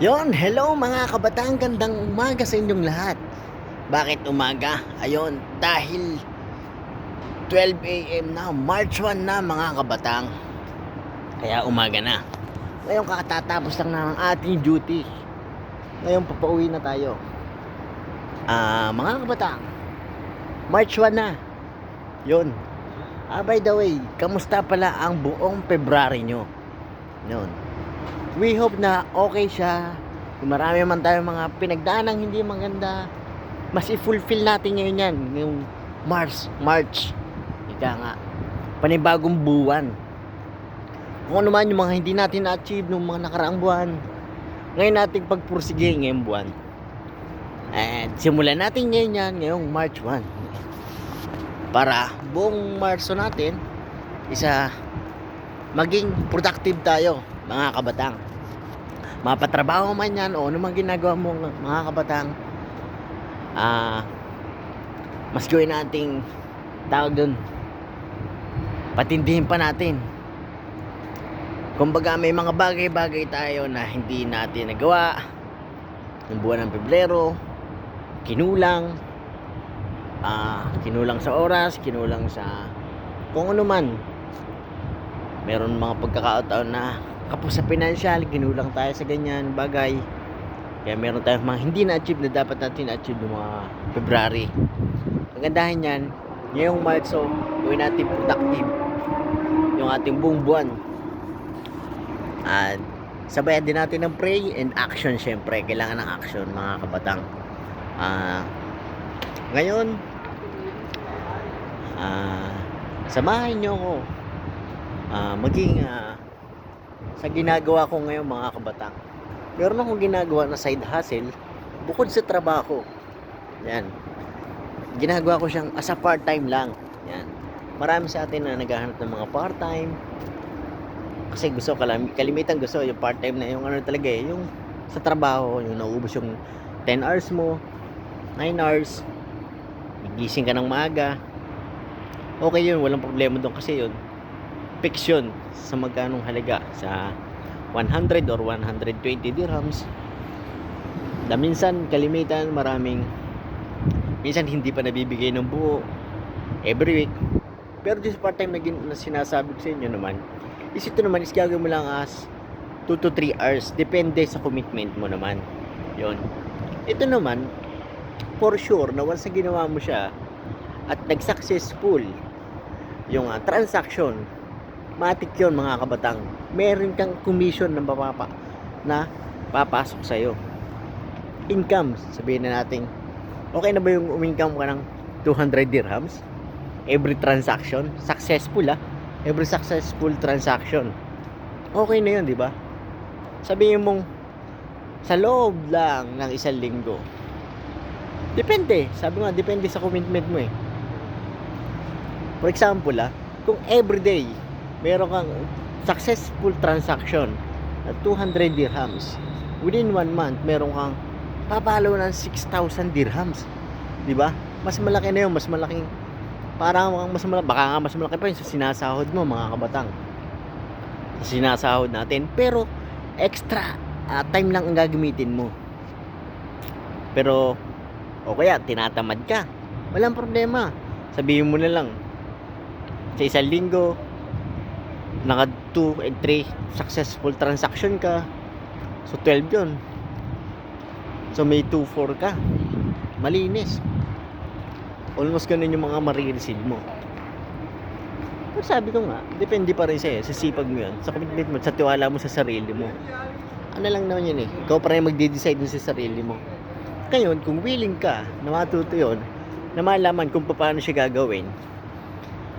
Hello mga kabataan, gandang umaga sa inyong lahat. Bakit umaga? Ayun, dahil 12 AM na, March 1 na mga kabataan. Kaya umaga na. Ngayon kakatatapos lang ng ating duty. Ngayon papauwi na tayo. Mga kabataan, March 1 na. Yun. By the way, kamusta pala ang buong February nyo? Yun. We hope na okay siya. Kung marami man tayong mga pinagdaanang hindi maganda, mas i-fulfill natin ngayon yan. Yung March. Ika nga. Panibagong buwan. Kung ano man yung mga hindi natin na-achieve nung mga nakaraang buwan, ngayon natin pagpursige ngayong buwan. At simulan natin ngayon yan, ngayong March 1. Para buong Marso natin, maging productive tayo. Mga kabatang, mapatrabaho man yan o ano man ginagawa mo mga kabatang, mas gawin nating tawag dun, patindihin pa natin. Kumbaga may mga bagay-bagay tayo na hindi natin nagawa ng buwan ng Pebrero, kinulang sa oras, kinulang sa kung ano man. Meron mga pagkakataon na kapos sa financial, kinulang tayo sa ganyan bagay. Kaya meron tayong mga hindi na-achieve na dapat natin na-achieve ng mga February. Ang gandahan yan, ngayong Marso, gawin natin productive yung ating buong buwan. At sabayan din natin ng pray and action. Syempre, kailangan ng action mga kabatang. Ngayon, samahan nyo ako maging sa ginagawa ko ngayon mga kabatang. Meron akong ginagawa na side hustle bukod sa trabaho. Yan. Ginagawa ko siyang as a part-time lang. Yan. Marami sa atin na naghahanap ng mga part-time. Kasi gusto, kalimitan gusto yung part-time na yung ano talaga yung sa trabaho, yung nauubos yung 10 hours mo, 9 hours, gising ka ng maaga. Okay yun, walang problema doon kasi yun fix yun sa magkanong halaga, sa 100 or 120 dirhams. Minsan kalimitan minsan hindi pa nabibigay ng buo every week. Pero this part time na sinasabi ko sa inyo naman is ito naman is gagawin mo lang as 2 to 3 hours, depende sa commitment mo naman. Yun, ito naman for sure na once na ginawa mo siya at nag-successful yung transaction, matik yun mga kabatang. Meron kang commission na papasok sa'yo. Income, sabihin na natin, okay na ba yung income ka ng 200 dirhams every transaction? Successful every successful transaction. Okay na yun, di ba? Sabihin mong sa loob lang ng isang linggo, depende, sabi nga, depende sa commitment mo For example kung everyday meron kang successful transaction na 200 dirhams, within 1 month meron kang papalo ng 6,000 dirhams, di ba? Mas malaki na yun, mas malaking, parang mas malaki, baka nga mas malaki pa yun sa sinasahod mo mga kabatang, sa sinasahod natin. Pero extra time lang ang gagamitin mo. Pero o kaya tinatamad ka, walang problema, sabihin mo na lang sa isang linggo naka 2 and 3 successful transaction ka, so 12 yun, so may 2-4 ka, malinis, almost ganun yung mga marireceive mo. Pero sabi ko nga, depende pa rin sa'yo, sa sipag mo yun, sa commitment mo, sa tiwala mo sa sarili mo. Ano lang naman yun ikaw pa rin magde-decide mo sa sarili mo. Ngayon, kung willing ka na matuto yun, na malaman kung paano siya gagawin,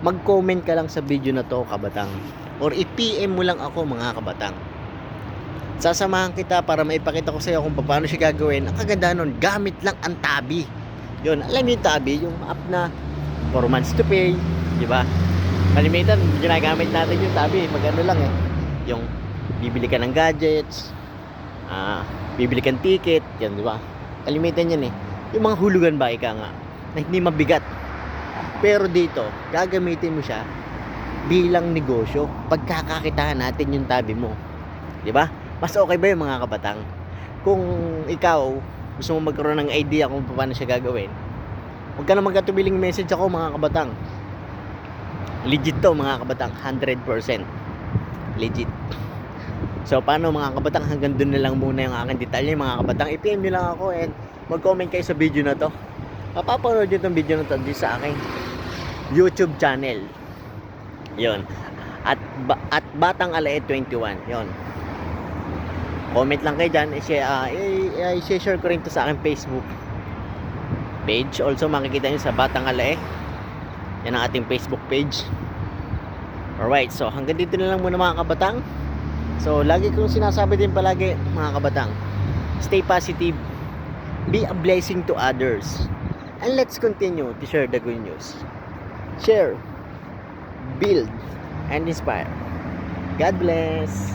mag-comment ka lang sa video na to kabatang, or i-PM mo lang ako mga kabatang. Sasamahan kita para maipakita ko sa iyo kung paano siya gagawin. Ang kaganda nun, gamit lang ang Tabi. Yun, alam niyo yung Tabi, yung app na 4 months to pay, di ba? Kalimitan, ginagamit natin yung Tabi pag ano lang yung bibili ka ng gadgets, bibili kang ticket, yan, di ba? Kalimitan yan yung mga hulugan ba, ika nga, na hindi mabigat. Pero dito, gagamitin mo siya bilang negosyo. Pagkakakitaan natin yung Tabi mo, di ba? Mas okay ba yung mga kabatang kung ikaw gusto mo magkaroon ng idea kung paano siya gagawin, huwag ka na magkatubiling message ako mga kabatang. Legit to mga kabatang, 100% legit. So paano mga kabatang, hanggang doon na lang muna yung aking detalye mga kabatang. I-PM nyo lang ako and mag-comment kayo sa video na to. Mapapanood nyo itong video na to di sa aking YouTube channel. Yon. At Batang Alae 21. Yon. Comment lang kayo dyan. I-share ko rin to sa aking Facebook page. Also makikita nyo sa Batang Alae. Yan ang ating Facebook page. Alright, so hanggang dito na lang muna mga kabatang. So lagi kong sinasabi din palagi mga kabatang, stay positive, be a blessing to others, and let's continue to share the good news. Share, build, and inspire. God bless.